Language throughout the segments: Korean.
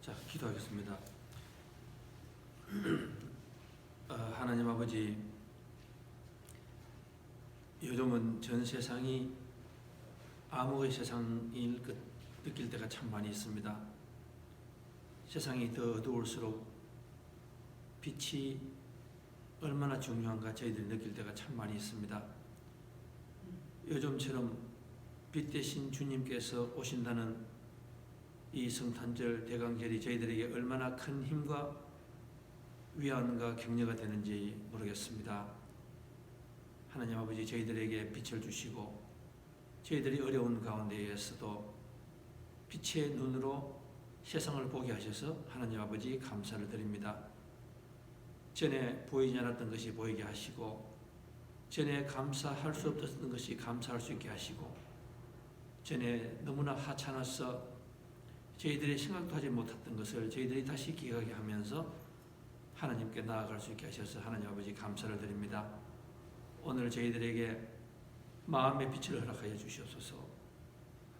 자, 기도하겠습니다. 하나님 아버지, 요즘은 전 세상이 암흑의 세상일 것 느낄 때가 참 많이 있습니다. 세상이 더 어두울수록 빛이 얼마나 중요한가 저희들이 느낄 때가 참 많이 있습니다. 요즘처럼 빛 대신 주님께서 오신다는 이 성탄절 대강절이 저희들에게 얼마나 큰 힘과 위안과 격려가 되는지 모르겠습니다. 하나님 아버지, 저희들에게 빛을 주시고 저희들이 어려운 가운데에서도 빛의 눈으로 세상을 보게 하셔서 하나님 아버지 감사를 드립니다. 전에 보이지 않았던 것이 보이게 하시고, 전에 감사할 수 없었던 것이 감사할 수 있게 하시고, 전에 너무나 하찮아서 저희들이 생각도 하지 못했던 것을 저희들이 다시 기억하게 하면서 하나님께 나아갈 수 있게 하셔서 하나님 아버지 감사를 드립니다. 오늘 저희들에게 마음의 빛을 허락하여 주시옵소서.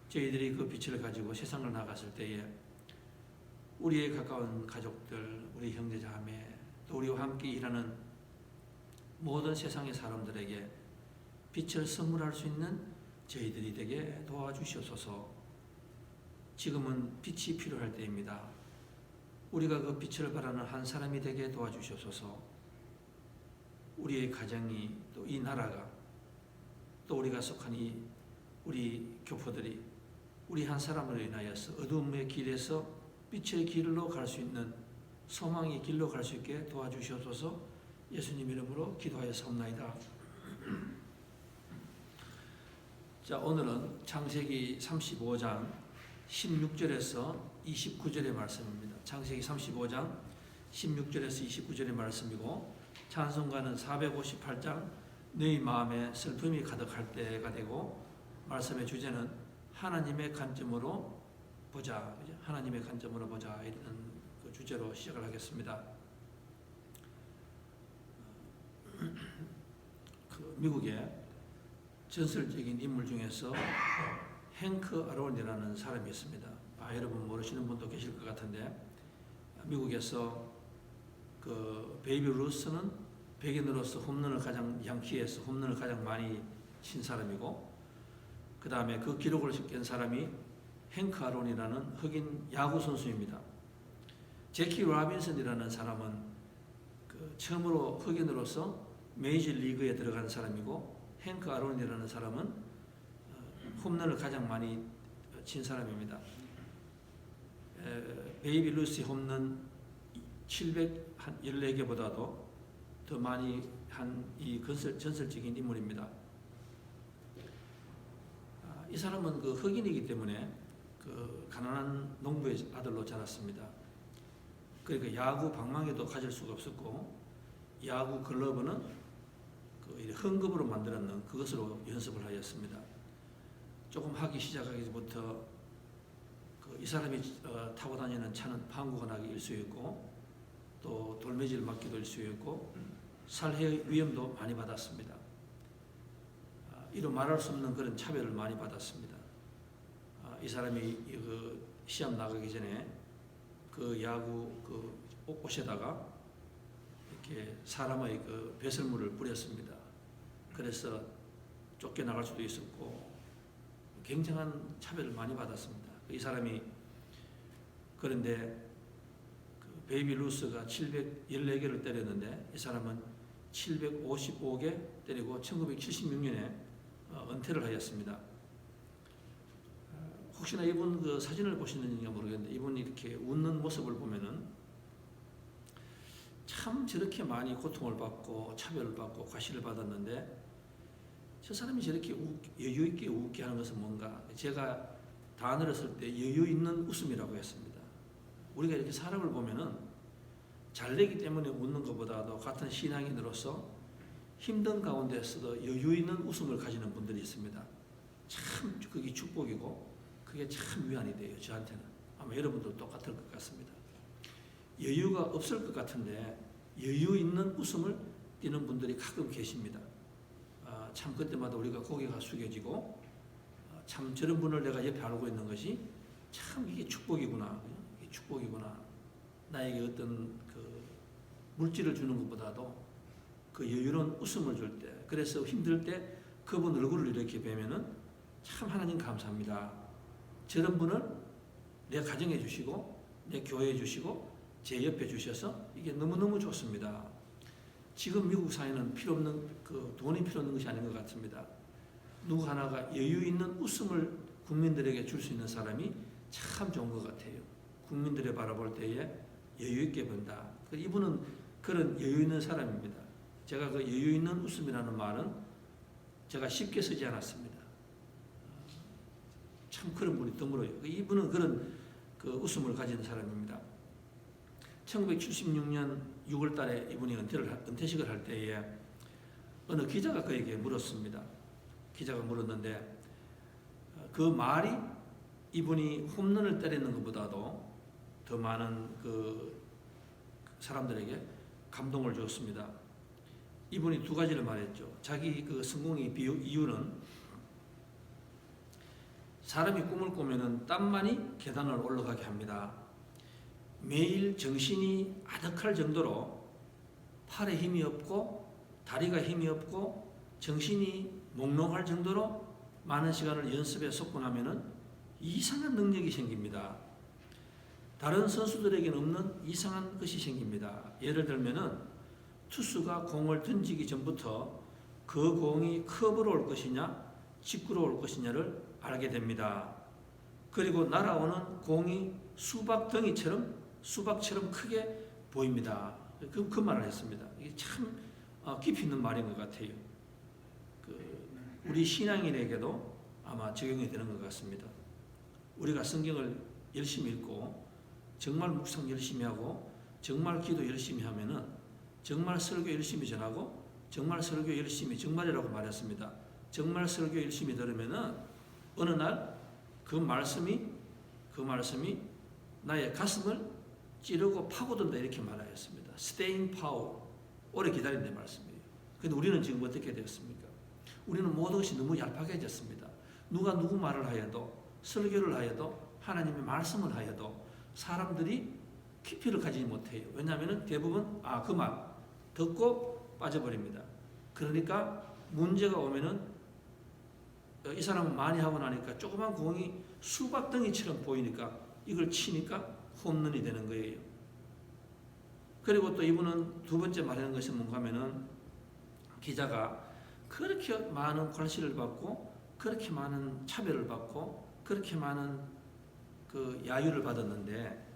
저희들이 그 빛을 가지고 세상을 나갔을 때에 우리의 가까운 가족들, 우리 형제자매, 또 우리와 함께 일하는 모든 세상의 사람들에게 빛을 선물할 수 있는 저희들이 되게 도와주시옵소서. 지금은 빛이 필요할 때입니다. 우리가 그 빛을 바라는 한 사람이 되게 도와주시옵소서. 우리의 가정이, 또 이 나라가, 또 우리가 속한 우리 교포들이 우리 한 사람으로 인하여서 어둠의 길에서 빛의 길로 갈 수 있는 소망의 길로 갈 수 있게 도와주시옵소서. 예수님 이름으로 기도하여 사옵나이다. 자, 오늘은 창세기 35장 16절에서 29절의 말씀입니다. 창세기 35장 16절에서 29절의 말씀이고, 찬송가는 458장 너희 마음에 슬픔이 가득할 때가 되고, 말씀의 주제는 하나님의 관점으로 보자, 하나님의 관점으로 보자, 이런 그 주제로 시작을 하겠습니다. 그 미국의 전설적인 인물 중에서 행크 아론이라는 사람이 있습니다. 여러분 모르시는 분도 계실 것 같은데, 미국에서 그 베이비 루스는 백인으로서 홈런을 가장, 양키에서 홈런을 가장 많이 친 사람이고, 그 다음에 그 기록을 깬 사람이 행크 아론이라는 흑인 야구 선수입니다. 제키 라빈슨이라는 사람은 그 처음으로 흑인으로서 메이저 리그에 들어간 사람이고, 행크 아론이라는 사람은 홈런을 가장 많이 친 사람입니다. 베이비 루스의 홈런 714개보다도 더 많이 한 이 전설적인 인물입니다. 이 사람은 그 흑인이기 때문에 그 가난한 농부의 아들로 자랐습니다. 그러니까 야구 방망이도 가질 수가 없었고, 야구 글러브는 그 헝겊으로 만들었는 그것으로 연습을 하였습니다. 조금 하기 시작하기부터 이 사람이 타고 다니는 차는 방구가 나기 일쑤였고, 또 돌매질 맞기도 일쑤였고, 살해 위험도 많이 받았습니다. 이로 말할 수 없는 그런 차별을 많이 받았습니다. 이 사람이 그 시합 나가기 전에 그 야구 그 옷에다가 이렇게 사람의 그 배설물을 뿌렸습니다. 그래서 쫓겨나갈 수도 있었고, 굉장한 차별을 많이 받았습니다. 이 사람이, 그런데 그 베이비 루스가 714개를 때렸는데 이 사람은 755개 때리고 1976년에 은퇴를 하였습니다. 혹시나 이분 그 사진을 보시는지 모르겠는데, 이분이 이렇게 웃는 모습을 보면은 참 저렇게 많이 고통을 받고 차별을 받고 과시를 받았는데, 저 사람이 저렇게 여유 있게 웃게 하는 것은 뭔가, 제가 단어를 때 여유 있는 웃음이라고 했습니다. 우리가 이렇게 사람을 보면은 잘 되기 때문에 웃는 것보다도 같은 신앙인으로서 힘든 가운데서도 여유 있는 웃음을 가지는 분들이 있습니다. 참 그게 축복이고 그게 참 위안이 돼요. 저한테는. 아마 여러분도 똑같을 것 같습니다. 여유가 없을 것 같은데 여유 있는 웃음을 띠는 분들이 가끔 계십니다. 참 그때마다 우리가 고개가 숙여지고, 참 저런 분을 내가 옆에 알고 있는 것이 참 이게 축복이구나. 축복이구나. 나에게 어떤 그 물질을 주는 것보다도 그 여유로운 웃음을 줄 때, 그래서 힘들 때 그분 얼굴을 이렇게 뵈면은 참 하나님 감사합니다. 저런 분을 내 가정에 주시고 내 교회에 주시고 제 옆에 주셔서 이게 너무너무 좋습니다. 지금 미국 사회는 필요 없는 그 돈이 필요 없는 것이 아닌 것 같습니다. 누구 하나가 여유 있는 웃음을 국민들에게 줄 수 있는 사람이 참 좋은 것 같아요. 국민들을 바라볼 때에 여유 있게 본다. 이분은 그런 여유 있는 사람입니다. 제가 그 여유 있는 웃음이라는 말은 제가 쉽게 쓰지 않았습니다. 참 그런 분이 드물어요. 이분은 그런 그 웃음을 가진 사람입니다. 1976년 6월 달에 이분이 은퇴식을 할 때에 어느 기자가 그에게 물었습니다. 기자가 물었는데 그 말이 이분이 홈런을 때리는 것보다도 더 많은 그 사람들에게 감동을 주었습니다. 이분이 두 가지를 말했죠. 자기 그 성공의 이유는 사람이 꿈을 꾸면은 땀만이 계단을 올라가게 합니다. 매일 정신이 아득할 정도로 팔에 힘이 없고 다리가 힘이 없고 정신이 몽롱할 정도로 많은 시간을 연습에 쏟고 나면은 이상한 능력이 생깁니다. 다른 선수들에게는 없는 이상한 것이 생깁니다. 예를 들면은 투수가 공을 던지기 전부터 그 공이 커브로 올 것이냐 직구로 올 것이냐를 알게 됩니다. 그리고 날아오는 공이 수박처럼 크게 보입니다. 그 말을 했습니다. 이게 참 깊이 있는 말인 것 같아요. 우리 신앙인에게도 아마 적용이 되는 것 같습니다. 우리가 성경을 열심히 읽고 정말 묵상 열심히 하고 정말 기도 열심히 하면은 정말 설교 열심히 전하고 정말 설교 열심히 정말이라고 말했습니다. 정말 설교 열심히 들으면은 어느 날 그 말씀이 나의 가슴을 찌르고 파고든다 이렇게 말하였습니다. staying power, 오래 기다린다는 말씀이에요. 그런데 우리는 지금 어떻게 되었습니까? 우리는 모든 것이 너무 얄팍해졌습니다. 누가 누구 말을 하여도 설교를 하여도 하나님의 말씀을 하여도 사람들이 깊이를 가지지 못해요. 왜냐하면 대부분 그 말 듣고 빠져버립니다. 그러니까 문제가 오면은 이 사람은 많이 하고 나니까 조그만 공이 수박덩이처럼 보이니까 이걸 치니까 홈런이 되는 거예요. 그리고 또 이분은 두 번째 말하는 것이 뭔가 하면은 기자가 그렇게 많은 관시를 받고 그렇게 많은 차별을 받고 그렇게 많은 그 야유를 받았는데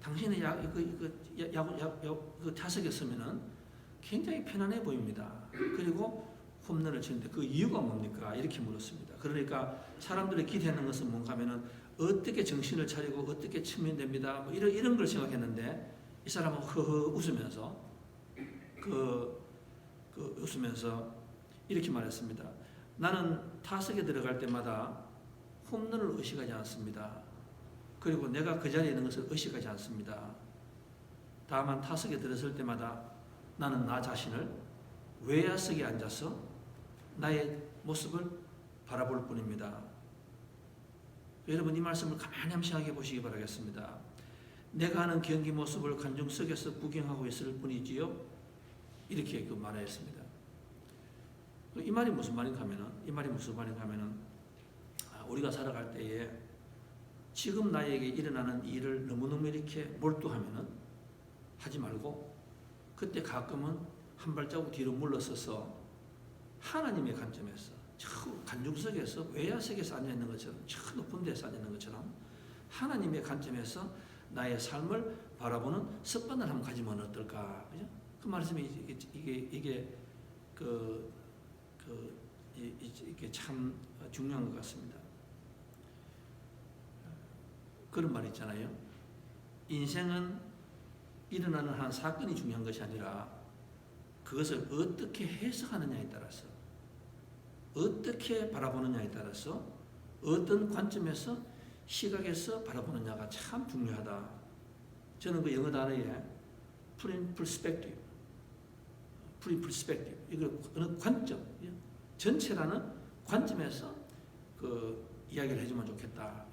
당신의 야구 타석에 서면은 굉장히 편안해 보입니다. 그리고 홈런을 치는데 그 이유가 뭡니까? 이렇게 물었습니다. 그러니까 사람들이 기대하는 것은 뭔가 하면은 어떻게 정신을 차리고 어떻게 치면 됩니다. 뭐 이런 걸 생각했는데 이 사람은 허허 웃으면서 웃으면서 이렇게 말했습니다. 나는 타석에 들어갈 때마다 홈런을 의식하지 않습니다. 그리고 내가 그 자리에 있는 것을 의식하지 않습니다. 다만 타석에 들어설 때마다 나는 나 자신을 외야석에 앉아서 나의 모습을 바라볼 뿐입니다. 여러분 이 말씀을 가만히 한번 생각해 보시기 바라겠습니다. 내가 하는 경기 모습을 관중석에서 구경하고 있을 뿐이지요. 이렇게 말하였습니다. 이 말이 무슨 말인가 하면은 우리가 살아갈 때에 지금 나에게 일어나는 일을 너무너무 이렇게 몰두하면은 하지 말고 그때 가끔은 한 발자국 뒤로 물러서서 하나님의 관점에서 저 관중석에서 외야석에서 앉아있는 것처럼 저 높은 데서 앉아있는 것처럼 하나님의 관점에서 나의 삶을 바라보는 습관을 한번 가지면 어떨까? 그죠? 그 말씀이 이게 참 중요한 것 같습니다. 그런 말 있잖아요. 인생은 일어나는 한 사건이 중요한 것이 아니라 그것을 어떻게 해석하느냐에 따라서 어떻게 바라보느냐에 따라서 어떤 관점에서 시각에서 바라보느냐가 참 중요하다. 저는 그 영어 단어에 프린 퍼스펙티브 이걸 어느 관점 전체라는 관점에서 이야기를 해주면 좋겠다.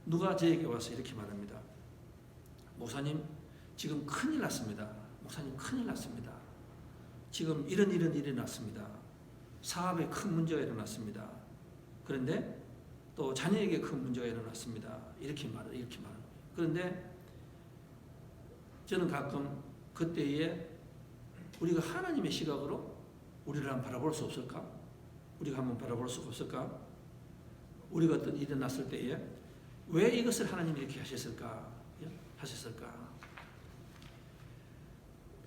누가 저에게 와서 이렇게 말합니다. 목사님, 지금 큰일 났습니다. 목사님, 큰일 났습니다. 지금 이런 일이 났습니다. 사업에 큰 문제가 일어났습니다. 그런데 또 자녀에게 큰 문제가 일어났습니다. 이렇게 말하는 거예요. 그런데 저는 가끔 그때에 우리가 하나님의 시각으로 우리를 한번 바라볼 수 없을까? 우리가 한번 바라볼 수 없을까? 우리가 어떤 일이 났을 때에 왜 이것을 하나님이 이렇게 하셨을까?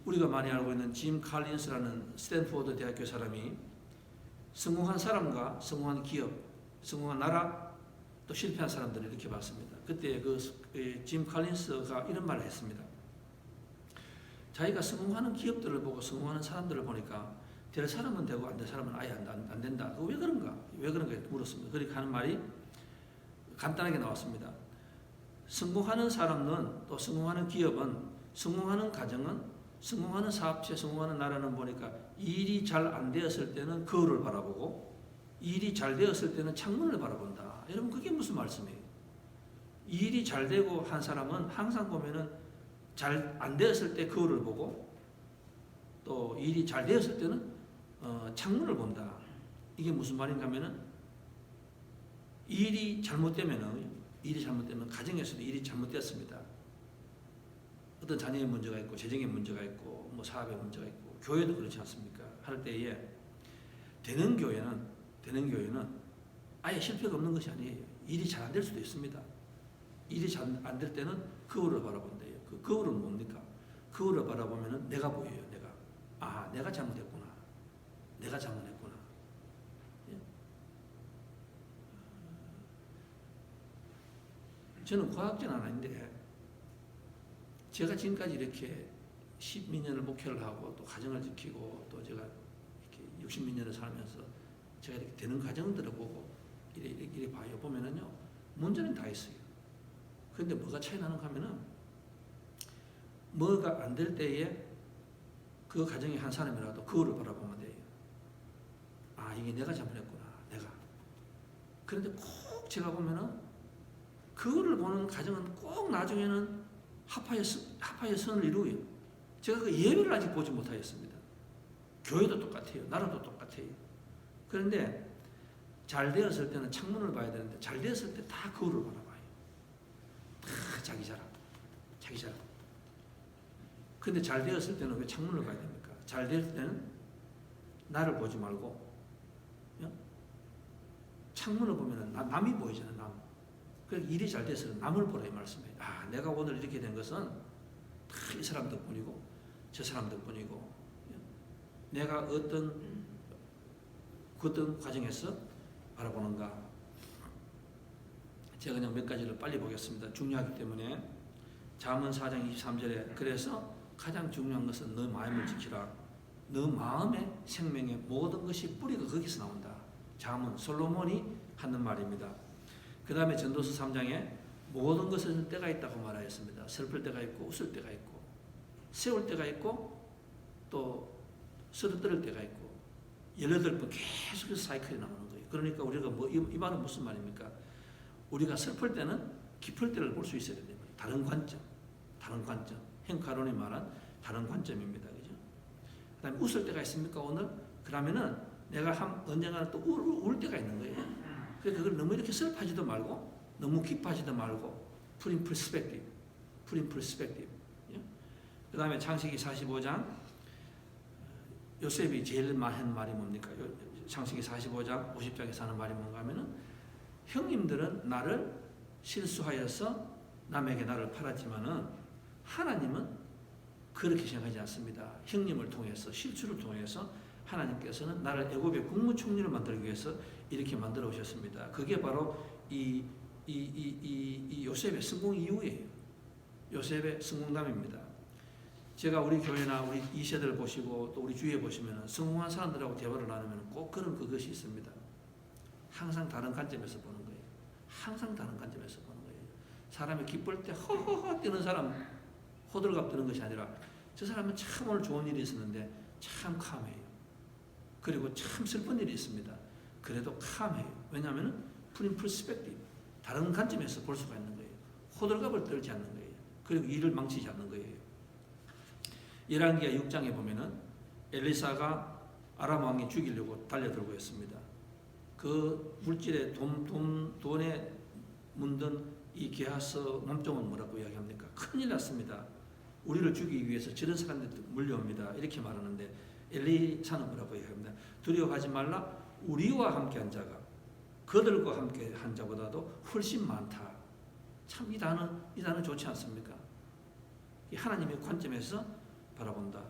우리가 많이 알고 있는 짐 칼린스라는 스탠포드 대학교 사람이 성공한 사람과 성공한 기업, 성공한 나라, 또 실패한 사람들을 이렇게 봤습니다. 그때 짐 칼린스가 이런 말을 했습니다. 자기가 성공하는 기업들을 보고 성공하는 사람들을 보니까 될 사람은 되고 안 될 사람은 아예 안 된다. 왜 그런가? 물었습니다. 그러니까 하는 말이 간단하게 나왔습니다. 성공하는 사람은, 또 성공하는 기업은, 성공하는 가정은, 성공하는 사업체, 성공하는 나라는 보니까 일이 잘 안 되었을 때는 거울을 바라보고 일이 잘 되었을 때는 창문을 바라본다. 여러분, 그게 무슨 말씀이에요? 일이 잘 되고 한 사람은 항상 보면은 잘 안 되었을 때 거울을 보고 또 일이 잘 되었을 때는 창문을 본다. 이게 무슨 말인가 하면은 일이 잘못되면 가정에서도 일이 잘못되었습니다. 어떤 자녀의 문제가 있고 재정의 문제가 있고 뭐 사업의 문제가 있고 교회도 그렇지 않습니까? 할 때에 되는 교회는 아예 실패가 없는 것이 아니에요. 일이 잘 안 될 수도 있습니다. 일이 잘 안 될 때는 거울을 바라본대요. 그 거울은 뭡니까? 거울을 바라보면은 내가 보여요. 내가 잘못했구나. 예? 저는 과학자는 아닌데 제가 지금까지 이렇게 10몇 년을 목회를 하고 또 가정을 지키고 또 제가 이렇게 60몇 년을 살면서 제가 이렇게 되는 가정들을 보고 이래 봐요. 보면은요, 문제는 다 있어요. 그런데 뭐가 차이 나는가 하면은 뭐가 안 될 때에 그 가정의 한 사람이라도 거울을 바라보면 돼요. 이게 내가 잘못했구나. 그런데 꼭 제가 보면은 거울을 보는 가정은 꼭 나중에는 합하여 선을 이루어요. 제가 그 예배를 아직 보지 못하였습니다. 교회도 똑같아요. 나라도 똑같아요. 그런데 잘 되었을 때는 창문을 봐야 되는데 잘 되었을 때 다 거울을 바라봐요. 다 자기 자랑. 근데 잘 되었을 때는 왜 창문을 봐야 됩니까? 잘 되었을 때는 나를 보지 말고 창문을 보면 남이 보이잖아요. 남. 그래서 일이 잘 돼서 남을 보라 이 말씀이에요. 내가 오늘 이렇게 된 것은 다 이 사람 덕분이고 저 사람 덕분이고 내가 어떤 과정에서 바라보는가. 제가 그냥 몇 가지를 빨리 보겠습니다. 중요하기 때문에. 잠언 4장 23절에 그래서 가장 중요한 것은 너 마음을 지키라. 너 마음의 생명의 모든 것이 뿌리가 거기서 나온다. 잠언 솔로몬이 하는 말입니다. 그 다음에 전도서 3장에 모든 것에는 때가 있다고 말하였습니다. 슬플 때가 있고 웃을 때가 있고 세울 때가 있고 또 쓰러뜨릴 때가 있고 18번 계속해서 사이클이 나오는 거예요. 그러니까 우리가 이 말은 무슨 말입니까? 우리가 슬플 때는 기쁠 때를 볼 수 있어야 됩니다. 다른 관점. 행카론이 말한 다른 관점입니다. 그죠? 그 다음에 웃을 때가 있습니까, 오늘? 그러면은 내가 언젠가는 또 울 때가 있는 거예요. 그래서 그걸 너무 이렇게 슬퍼하지도 말고, 너무 기뻐하지도 말고, 프린 퍼스펙티브. 그 다음에 창세기 45장, 요셉이 제일 많이 한 말이 뭡니까? 창세기 45장 50장에서 하는 말이 뭔가 하면은 형님들은 나를 실수하여서 남에게 나를 팔았지만은 하나님은 그렇게 생각하지 않습니다. 형님을 통해서 실수를 통해서 하나님께서는 나를 애굽의 국무총리를 만들기 위해서 이렇게 만들어 오셨습니다. 그게 바로 이 요셉의 성공 이유예요. 요셉의 성공담입니다. 제가 우리 교회나 우리 2세대를 보시고 또 우리 주위에 보시면 성공한 사람들하고 대화를 나누면 꼭 그것이 있습니다. 항상 다른 관점에서 보는 거예요. 사람이 기쁠 때 허허허 뛰는 사람 호들갑 뜨는 것이 아니라 저 사람은 참 오늘 좋은 일이 있었는데 참 캄해요. 그리고 참 슬픈 일이 있습니다. 그래도 캄해요. 왜냐하면 프린 퍼스펙티브 다른 관점에서 볼 수가 있는 거예요. 호들갑을 떨지 않는 거예요. 그리고 일을 망치지 않는 거예요. 열왕기하 6장에 보면은 엘리사가 아람 왕이 죽이려고 달려들고 있습니다. 그 물질에 돈에 문든 이 게하스 몸종은 뭐라고 이야기합니까? 큰일 났습니다. 우리를 죽이기 위해서 저런 사람들이 물려옵니다. 이렇게 말하는데 엘리사는 뭐라고 이야기합니다. 두려워하지 말라. 우리와 함께한 자가 그들과 함께한 자보다도 훨씬 많다. 참 이 단어 좋지 않습니까? 이 하나님의 관점에서 바라본다.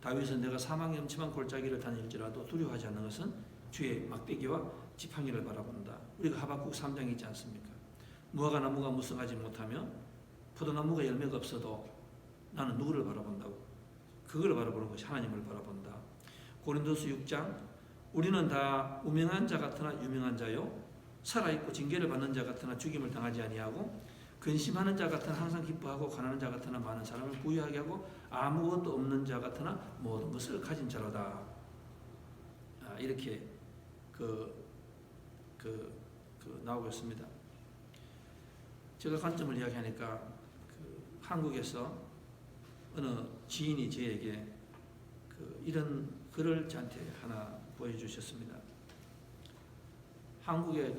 다윗은 내가 사망의 음침한 골짜기를 다닐지라도 두려워하지 않는 것은 주의 막대기와 지팡이를 바라본다. 우리가 하박국 3장이 있지 않습니까? 무화과 나무가 무성하지 못하며 포도나무가 열매가 없어도 나는 누구를 바라본다고? 그걸 바라보는 것이 하나님을 바라본다. 고린도서 6장 우리는 다 무명한 자 같으나 유명한 자요 살아있고 징계를 받는 자 같으나 죽임을 당하지 아니하고 근심하는 자 같으나 항상 기뻐하고 가난한 자 같으나 많은 사람을 부유하게 하고 아무것도 없는 자 같으나 모든 것을 가진 자로다. 이렇게 나오고 있습니다. 제가 관점을 이야기하니까 한국에서 어느 지인이 저에게 이런 글을 저한테 하나 보여주셨습니다. 한국의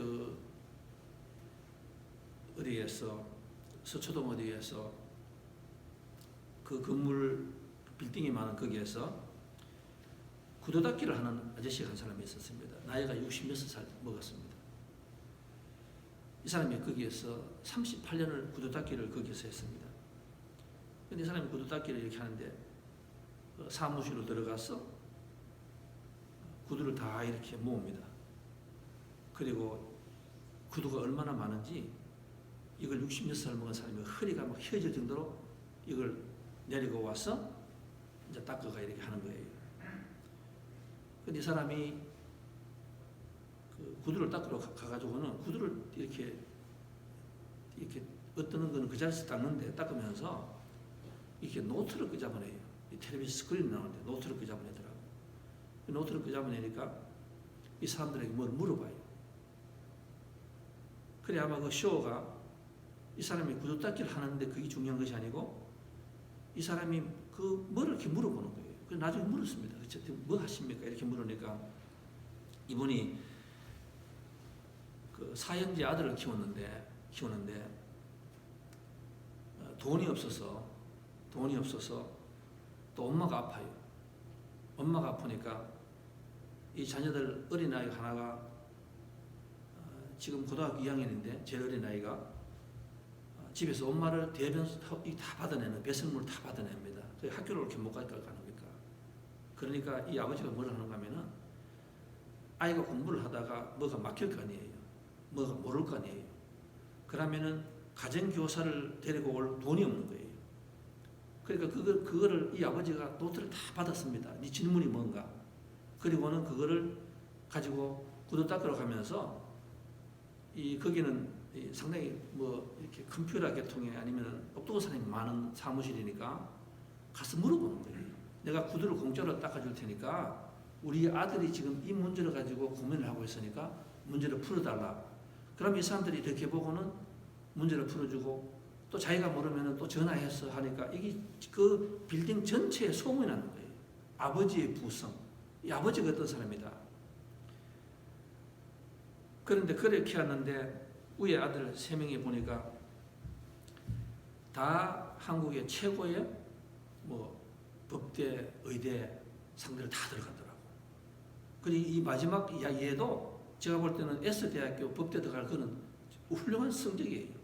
어디에서 서초동 어디에서 그 건물 빌딩이 많은 거기에서 구두 닦기를 하는 아저씨가 한 사람이 있었습니다. 나이가 66살 먹었습니다. 이 사람이 거기에서 38년을 구두 닦기를 거기서 했습니다. 근데 이 사람이 구두 닦기를 이렇게 하는데 사무실로 들어가서 구두를 다 이렇게 모읍니다. 그리고 구두가 얼마나 많은지 이걸 66살 먹은 사람이 허리가 막 휘어질 정도로 이걸 내리고 와서 이제 닦아가 이렇게 하는 거예요. 근데 이 사람이 구두를 닦으러 가가지고는 구두를 이렇게 어떤 거는 그 자리에서 닦으면서 이렇게 노트를 끄잡아내요. 이 텔레비전 스크린 나오는데 노트를 끄잡아내더라고요. 노트를 끄잡아내니까 이 사람들에게 뭘 물어봐요. 그래 아마 그 쇼가 이 사람이 구두 닦기를 하는데 그게 중요한 것이 아니고 이 사람이 뭐를 이렇게 물어보는 거예요. 그래서 나중에 물었습니다. 뭐 하십니까? 이렇게 물으니까 이분이 그 사형제 아들을 키우는데 돈이 없어서 또 엄마가 아파요. 엄마가 아프니까 이 자녀들 어린아이 하나가 지금 고등학교 2학년인데 제일 어린아이가 집에서 엄마를 대변 다 받아내는 배설물 다 받아냅니다. 학교를 이렇게 못 가니까 가는니까. 그러니까 이 아버지가 뭘 하는가 하면은 아이가 공부를 하다가 뭐가 막힐 거 아니에요. 뭐가 모를 거 아니에요. 그러면은 가정교사를 데리고 올 돈이 없는 거예요. 그러니까 그거를 이 아버지가 노트를 다 받았습니다. 네 질문이 뭔가. 그리고는 그거를 가지고 구두 닦으러 가면서 거기는 상당히 이렇게 컴퓨터 계통에 아니면 똑똑한 사람이 많은 사무실이니까 가서 물어보는 거예요. 내가 구두를 공짜로 닦아줄 테니까 우리 아들이 지금 이 문제를 가지고 고민을 하고 있으니까 문제를 풀어달라. 그럼 이 사람들이 이렇게 보고는 문제를 풀어주고 또 자기가 모르면 또 전화해서 하니까 이게 그 빌딩 전체에 소문이 나는 거예요. 아버지의 부성. 이 아버지가 어떤 사람이다. 그런데 그렇게 하는데 위에 아들 3명이 보니까 다 한국의 최고의 법대, 의대 상들을 다 들어갔더라고. 그리고 이 마지막 이야기에도 제가 볼 때는 S대학교 법대 들어갈 그는 훌륭한 성적이에요.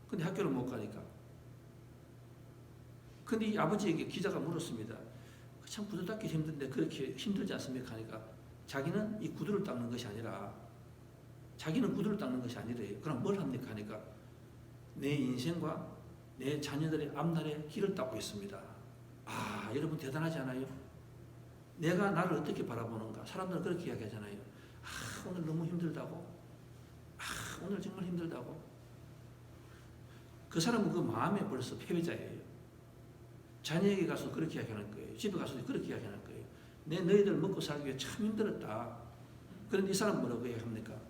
근데 학교를 못 가니까. 근데 이 아버지에게 기자가 물었습니다. 참 구두 닦기 힘든데 그렇게 힘들지 않습니까? 하니까 자기는 이 구두를 닦는 것이 아니라 자기는 구두를 닦는 것이 아니래요. 그럼 뭘 합니까? 하니까 내 인생과 내 자녀들의 앞날의 길을 닦고 있습니다. 아, 여러분 대단하지 않아요? 내가 나를 어떻게 바라보는가? 사람들은 그렇게 이야기하잖아요. 아, 오늘 너무 힘들다고. 아, 오늘 정말 힘들다고. 그 사람은 그 마음에 벌써 패배자예요. 자녀에게 가서 그렇게 이야기하는 거예요. 집에 가서도 그렇게 이야기하는 거예요. 너희들 먹고 살기 위해 참 힘들었다. 그런데 이 사람은 뭐라고 이야기합니까?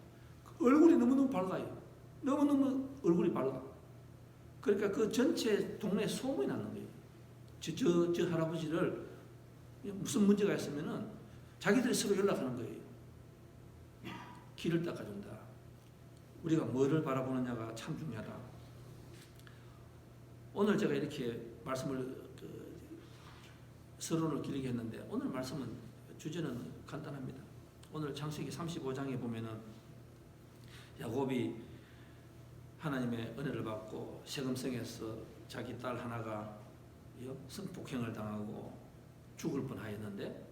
얼굴이 너무너무 밝아요. 너무너무 얼굴이 밝아. 그러니까 그 전체 동네에 소문이 나는 거예요. 저 할아버지를 무슨 문제가 있으면은 자기들이 서로 연락하는 거예요. 길을 닦아준다. 우리가 뭐를 바라보느냐가 참 중요하다. 오늘 제가 이렇게 말씀을 서론을 길게 했는데 오늘 말씀은 주제는 간단합니다. 오늘 창세기 35장에 보면은 야곱이 하나님의 은혜를 받고 세금성에서 자기 딸 하나가 성폭행을 당하고 죽을 뻔하였는데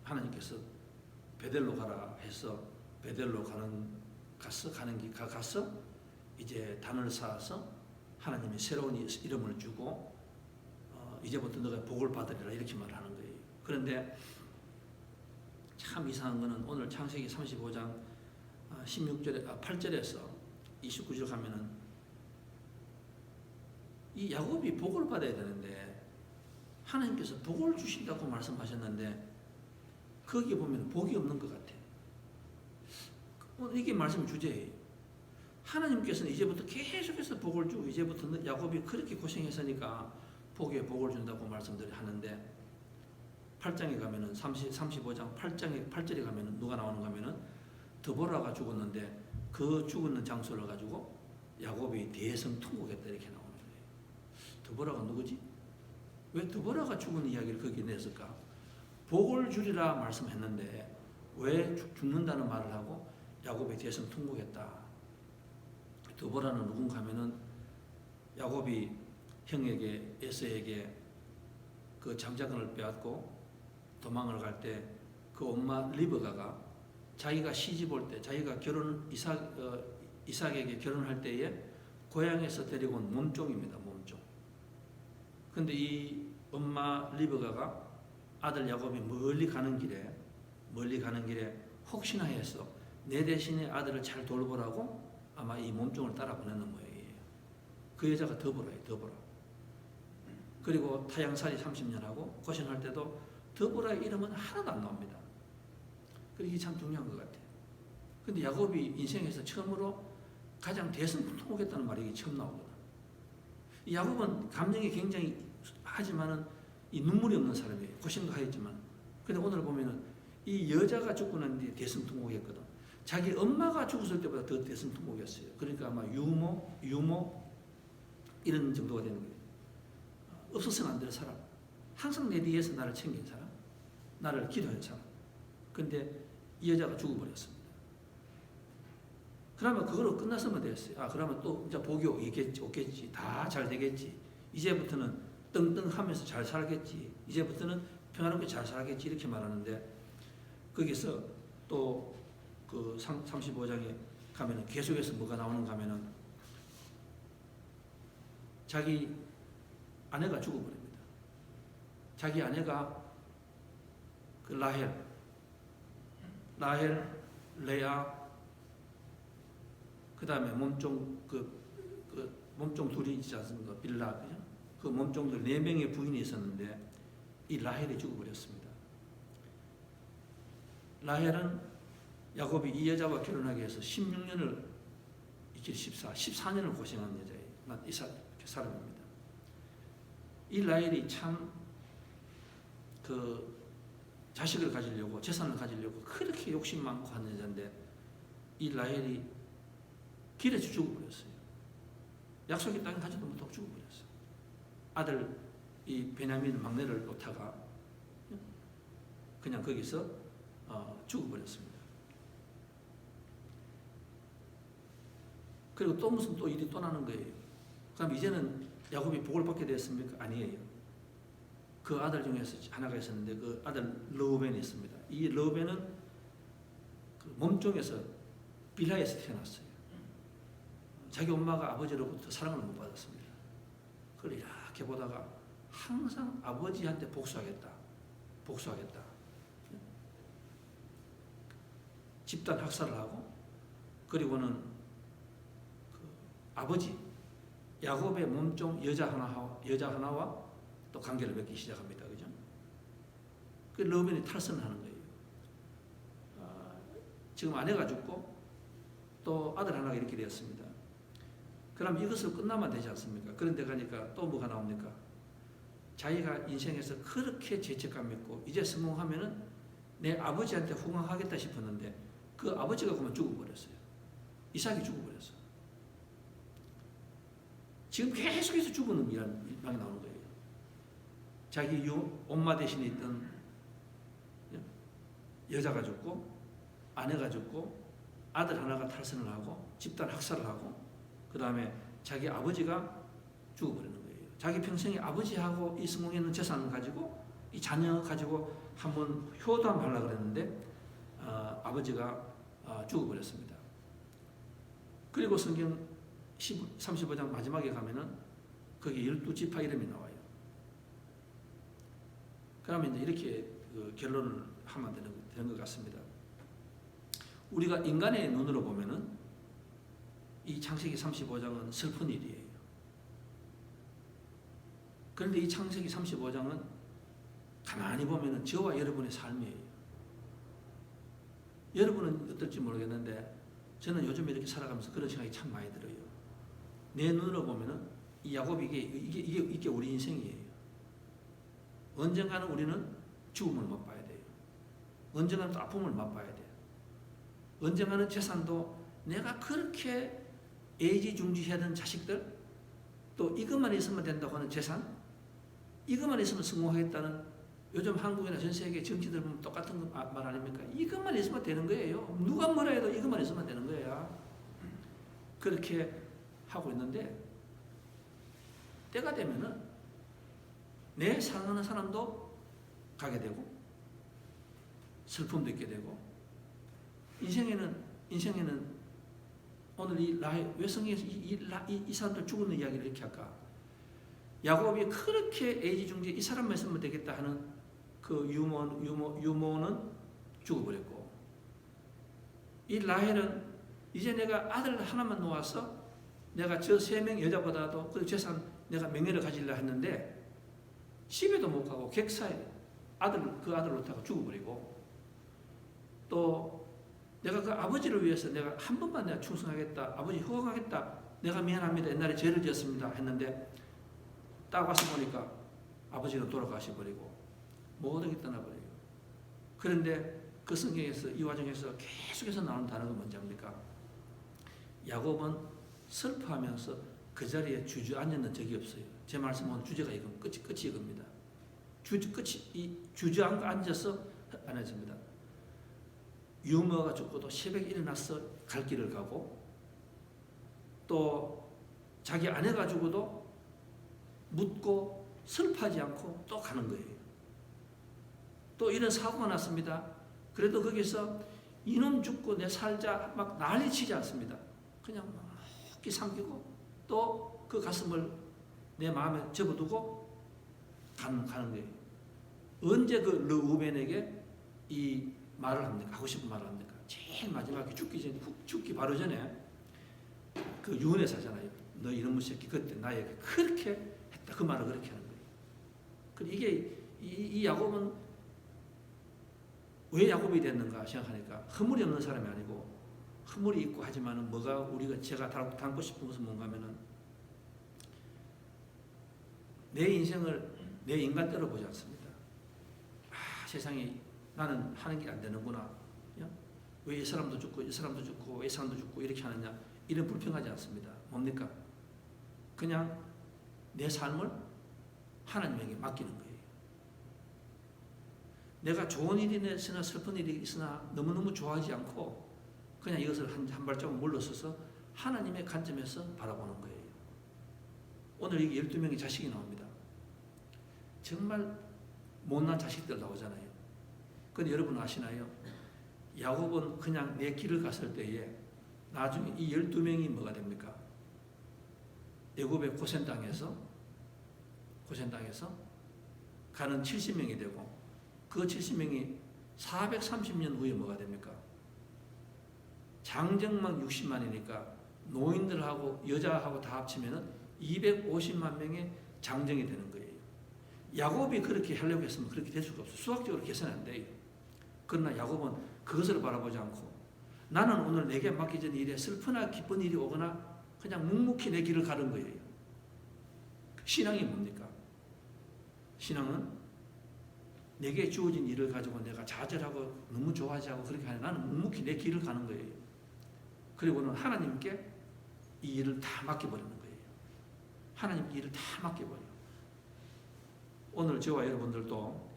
하나님께서 베델로 가라 해서 베델로 가서 이제 단을 쌓아서 하나님이 새로운 이름을 주고 이제부터 너가 복을 받으리라 이렇게 말하는 거예요. 그런데 참 이상한 거는 오늘 창세기 35장 8절에서 29절 가면은 이 야곱이 복을 받아야 되는데 하나님께서 복을 주신다고 말씀하셨는데 거기에 보면 복이 없는 것 같아요. 오늘 이게 말씀 주제예요. 하나님께서는 이제부터 계속해서 복을 주고 이제부터 야곱이 그렇게 고생했으니까 복에 복을 준다고 말씀들을 하는데 8장에 가면은 35장 8절에 가면은 누가 나오는가 하면은 드보라가 죽었는데 그 죽었는 장소를 가지고 야곱이 대성통곡했다 이렇게 나오는 거예요. 드보라가 누구지? 왜 드보라가 죽은 이야기를 거기에 냈을까? 복을 주리라 말씀했는데 왜 죽는다는 말을 하고 야곱이 대성통곡했다. 드보라는 누군가 하면은 야곱이 형에게 에서에게 그 장자권을 빼앗고 도망을 갈 때 그 엄마 리브가가 자기가 시집 올 때 자기가 이삭에게 결혼할 때에 고향에서 데리고 온 몸종입니다. 몸종. 근데 이 엄마 리브가가 아들 야곱이 멀리 가는 길에 혹시나 해서 내 대신에 아들을 잘 돌보라고 아마 이 몸종을 따라 보내는 모양이에요. 그 여자가 드보라예요. 드보라. 그리고 타향살이 30년 하고 고생할 때도 드보라의 이름은 하나도 안 나옵니다. 그리고 이게 참 중요한 것 같아요. 근데 야곱이 인생에서 처음으로 가장 대성통곡했다는 말이 처음 나오거든. 야곱은 감정이 굉장히 하지만은 이 눈물이 없는 사람이에요. 고생도 하였지만. 근데 오늘 보면은 이 여자가 죽고 난 뒤에 대성통곡했거든. 자기 엄마가 죽었을 때보다 더 대성통곡했어요. 그러니까 아마 유모 이런 정도가 되는 거예요. 없어서는 안 될 사람. 항상 내 뒤에서 나를 챙긴 사람. 나를 기도한 사람. 근데 이 여자가 죽어버렸습니다. 그러면 그걸로 끝났으면 됐어요. 그러면 또 이제 복이 오겠지. 다 잘 되겠지. 이제부터는 떵떵하면서 잘 살겠지. 이제부터는 평화롭게 잘 살겠지. 이렇게 말하는데 거기서 또 그 35장에 가면은 계속해서 뭐가 나오는가 하면은 자기 아내가 죽어버립니다. 자기 아내가 그 라헬, 레아, 그 다음에 몸종 몸종 둘이 있지 않습니까? 빌라, 그죠? 그 몸종들 4명의 부인이 있었는데 이 라헬이 죽어버렸습니다. 라헬은 야곱이 이 여자와 결혼하기 위해서 16년을 14년을 고생한 여자예요. 이 사람입니다. 이 라헬이 참 그 자식을 가지려고 재산을 가지려고 그렇게 욕심 많고 하는 여자인데 이 라헬이 길에서 죽어버렸어요. 약속의 땅에 가지도 못하고 죽어버렸어요. 아들 이 베냐민 막내를 놓다가 그냥 거기서 죽어버렸습니다. 그리고 또 무슨 또 일이 또 나는 거예요. 그럼 이제는 야곱이 복을 받게 되었습니까? 아니에요. 그 아들 중에서 하나가 있었는데 그 아들 르우벤이 있습니다. 이 르우벤은 그 몸종에서 빌하에서 태어났어요. 자기 엄마가 아버지로부터 사랑을 못 받았습니다. 그걸 이렇게 보다가 항상 아버지한테 복수하겠다. 집단 학살을 하고 그리고는 그 아버지 야곱의 몸종 여자 하나와 또 관계를 맺기 시작합니다. 그죠? 그 르우벤이 탈선을 하는 거예요. 지금 아내가 죽고 또 아들 하나가 이렇게 되었습니다. 그럼 이것으로 끝나면 되지 않습니까? 그런데 가니까 또 뭐가 나옵니까? 자기가 인생에서 그렇게 죄책감 있고 이제 성공하면은 내 아버지한테 호강하겠다 싶었는데 그 아버지가 그만 죽어버렸어요. 이삭이 죽어버렸어. 지금 계속해서 죽은 일이 나오는 거예요. 자기 엄마 대신에 있던 여자가 죽고 아내가 죽고 아들 하나가 탈선을 하고 집단 학살을 하고 그 다음에 자기 아버지가 죽어버리는 거예요. 자기 평생에 아버지하고 이 성공했는 재산을 가지고 이 자녀 가지고 한번 효도 한번 하려고 그랬는데 아버지가 죽어버렸습니다. 그리고 성경 35장 마지막에 가면은 거기 12지파 이름이 나와요. 그러면 이제 이렇게 결론을 하면 되는 것 같습니다. 우리가 인간의 눈으로 보면은 이 창세기 35장은 슬픈 일이에요. 그런데 이 창세기 35장은 가만히 보면은 저와 여러분의 삶이에요. 여러분은 어떨지 모르겠는데 저는 요즘 이렇게 살아가면서 그런 생각이 참 많이 들어요. 내 눈으로 보면은 이 야곱이 이게 우리 인생이에요. 언젠가는 우리는 죽음을 맛봐야 돼요. 언젠가는 또 아픔을 맛봐야 돼요. 언젠가는 재산도 내가 그렇게 애지중지하던 자식들 또 이것만 있으면 된다고 하는 재산 이것만 있으면 성공하겠다는 요즘 한국이나 전 세계 정치들 보면 똑같은 말 아닙니까? 이것만 있으면 되는 거예요. 누가 뭐라 해도 이것만 있으면 되는 거야. 그렇게 하고 있는데 때가 되면은 내 사랑하는 사람도 가게 되고 슬픔도 있게 되고 인생에는 오늘 이 외성에서 이 사람들 죽는 이야기를 이렇게 할까? 야곱이 그렇게 애지중지 이 사람만 있으면 되겠다 하는 그 유모는 죽어버렸고 이 라헬은 이제 내가 아들 하나만 놓아서 내가 저 3명 여자보다도 그 재산 내가 명예를 가지려 했는데 집에도 못 가고 객사에 그 아들 놓다가 죽어버리고 또 내가 그 아버지를 위해서 내가 한 번만 내가 충성하겠다 아버지 호강하겠다 내가 미안합니다 옛날에 죄를 지었습니다 했는데 딱 와서 보니까 아버지는 돌아가셔버리고 모든 게 떠나버려요. 그런데 그 성경에서 이 와중에서 계속해서 나오는 단어가 뭔지 압니까? 야곱은 슬퍼하면서 그 자리에 주저앉는 적이 없어요. 제 말씀은 주제가 끝이 이겁니다. 주저앉아서 안 했습니다. 유모가 죽고도 새벽에 일어나서 갈 길을 가고 또 자기 아내가 죽어도 묻고 슬퍼하지 않고 또 가는 거예요. 또 이런 사고가 났습니다. 그래도 거기서 이놈 죽고 내 살자 막 난리치지 않습니다. 그냥 막 삼키고 또 그 가슴을 내 마음에 접어두고 가는 거예요. 언제 그 르우벤에게 이 말을 합니까? 하고 싶은 말을 합니까? 제일 마지막에 죽기 바로 전에 그 유언에서 하잖아요. 너 이놈의 새끼 그때 나에게 그렇게 했다. 그 말을 그렇게 하는 거예요. 그런데 이게 이 야곱은 왜 야곱이 됐는가 생각하니까 허물이 없는 사람이 아니고 허물이 있고 하지만은 제가 담고 싶은 것은 뭔가 하면은 내 인생을 내 인간대로 보지 않습니다. 세상에 나는 하는 게 안 되는구나. 왜 이 사람도 죽고 이 사람도 죽고 이 사람도 죽고 이렇게 하느냐 이런 불평하지 않습니다. 뭡니까? 그냥 내 삶을 하나님에게 맡기는 거예요. 내가 좋은 일이 있으나 슬픈 일이 있으나 너무너무 좋아하지 않고 그냥 이것을 한 발자국 물러서서 하나님의 관점에서 바라보는 거예요. 오늘 이게 12명의 자식이 나옵니다. 정말 못난 자식들 나오잖아요. 근데 여러분 아시나요? 야곱은 그냥 내 길을 갔을 때에 나중에 이 12명이 뭐가 됩니까? 애굽의 고센 땅에서 가는 70명이 되고 그 70명이 430년 후에 뭐가 됩니까? 장정만 60만이니까 노인들하고 여자하고 다 합치면 250만 명의 장정이 되는 거예요. 야곱이 그렇게 하려고 했으면 그렇게 될 수가 없어요. 수학적으로 계산이 안 돼요. 그러나 야곱은 그것을 바라보지 않고 나는 오늘 내게 맡겨진 일에 슬프나 기쁜 일이 오거나 그냥 묵묵히 내 길을 가는 거예요. 신앙이 뭡니까? 신앙은 내게 주어진 일을 가지고 내가 좌절하고 너무 좋아하지 않고 그렇게 하는, 나는 묵묵히 내 길을 가는 거예요. 그리고는 하나님께 이 일을 다 맡겨버리는 거예요. 하나님께 일을 다 맡겨버려요. 오늘 저와 여러분들도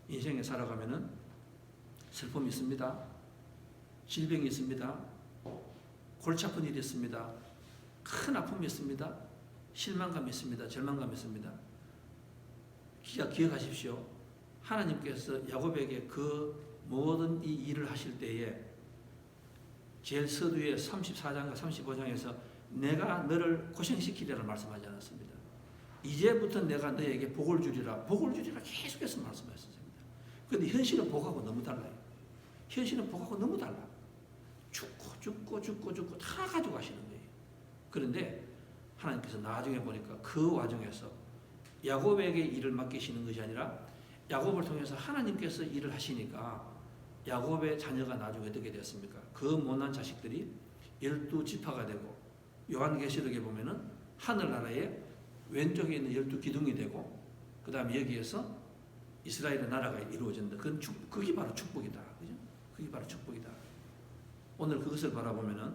인생에 살아가면은 슬픔이 있습니다. 질병이 있습니다. 골치 아픈 일이 있습니다. 큰 아픔이 있습니다. 실망감이 있습니다. 절망감이 있습니다. 기억하십시오. 하나님께서 야곱에게 그 모든 이 일을 하실 때에 제일 서두에 34장과 35장에서 내가 너를 고생시키리라 말씀하지 않았습니다. 이제부터 내가 너에게 복을 주리라, 복을 주리라 계속해서 말씀하셨습니다. 그런데 현실은 복하고 너무 달라요. 현실은 복하고 너무 달라. 죽고 다 가지고 가시는 거예요. 그런데 하나님께서 나중에 보니까 그 와중에서 야곱에게 일을 맡기시는 것이 아니라 야곱을 통해서 하나님께서 일을 하시니까 야곱의 자녀가 나중에 어떻게 됐습니까? 그 못난 자식들이 12지파가 되고 요한계시록에 보면은 하늘나라의 왼쪽에 있는 12기둥이 되고 그 다음에 여기에서 이스라엘의 나라가 이루어진다. 그게 바로 축복이다. 그죠? 그게 바로 축복이다. 오늘 그것을 바라보면은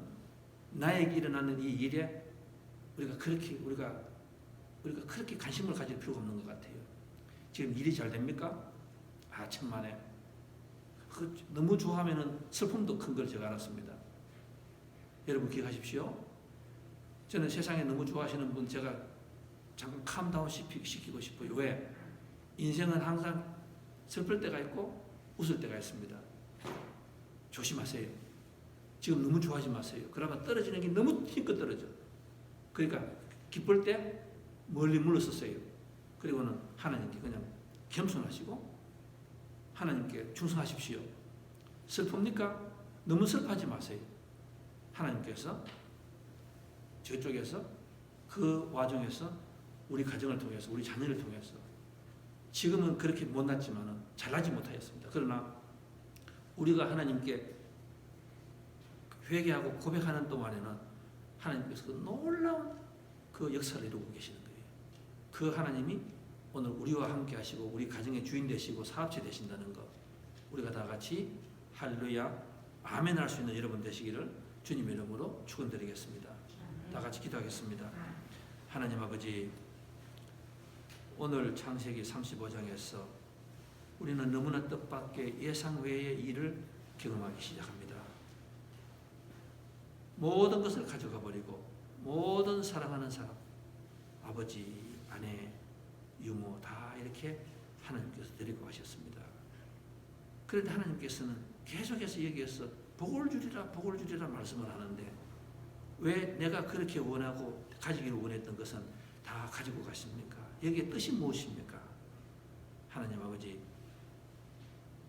나에게 일어나는 이 일에 우리가 그렇게 관심을 가질 필요가 없는 것 같아요. 지금 일이 잘 됩니까? 천만에. 너무 좋아하면은 슬픔도 큰 걸 제가 알았습니다. 여러분 기억하십시오. 저는 세상에 너무 좋아하시는 분 제가 잠깐 캄다운 시키고 싶어요. 왜? 인생은 항상 슬플 때가 있고 웃을 때가 있습니다. 조심하세요. 지금 너무 좋아하지 마세요. 그러면 떨어지는 게 너무 힘껏 떨어져. 그러니까 기쁠 때 멀리 물러서세요. 그리고는 하나님께 그냥 겸손하시고 하나님께 충성하십시오. 슬픕니까? 너무 슬퍼하지 마세요. 하나님께서 저쪽에서 그 와중에서 우리 가정을 통해서 우리 자녀를 통해서 지금은 그렇게 못났지만은 잘나지 못하였습니다. 그러나 우리가 하나님께 회개하고 고백하는 동안에는 하나님께서 그 놀라운 그 역사를 이루고 계시는 거예요. 그 하나님이 오늘 우리와 함께 하시고 우리 가정의 주인 되시고 사업체 되신다는 것, 우리가 다 같이 할렐루야 아멘 할 수 있는 여러분 되시기를 주님의 이름으로 축원드리겠습니다. 다 같이 기도하겠습니다. 하나님 아버지, 오늘 창세기 35장에서 우리는 너무나 뜻밖의 예상 외의 일을 경험하기 시작합니다. 모든 것을 가져가 버리고 모든 사랑하는 사람, 아버지, 아내, 유모 다 이렇게 하나님께서 데리고 가셨습니다. 그런데 하나님께서는 계속해서 여기에서 복을 주리라 말씀을 하는데 왜 내가 그렇게 원하고 가지기를 원했던 것은 다 가지고 가십니까? 여기에 뜻이 무엇입니까? 하나님 아버지,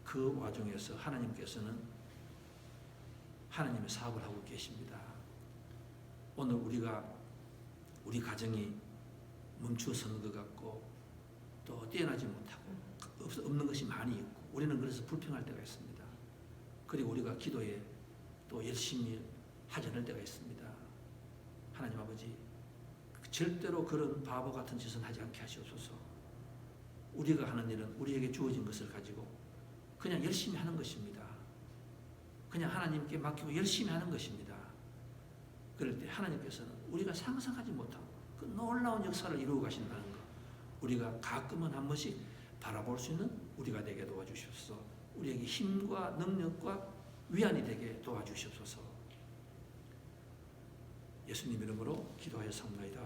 그 와중에서 하나님께서는 하나님의 사업을 하고 계십니다. 오늘 우리 가정이 멈추어서는 것 같고 또 뛰어나지 못하고 없는 것이 많이 있고 우리는 그래서 불평할 때가 있습니다. 그리고 우리가 기도에 또 열심히 하지 않을 때가 있습니다. 하나님 아버지, 절대로 그런 바보 같은 짓은 하지 않게 하시옵소서. 우리가 하는 일은 우리에게 주어진 것을 가지고 그냥 열심히 하는 것입니다. 그냥 하나님께 맡기고 열심히 하는 것입니다. 그럴 때 하나님께서는 우리가 상상하지 못하고 그 놀라운 역사를 이루어 가신다는 것, 우리가 가끔은 한 번씩 바라볼 수 있는 우리가 되게 도와주시옵소서. 우리에게 힘과 능력과 위안이 되게 도와주시옵소서. 예수님 이름으로 기도하여 삽니다.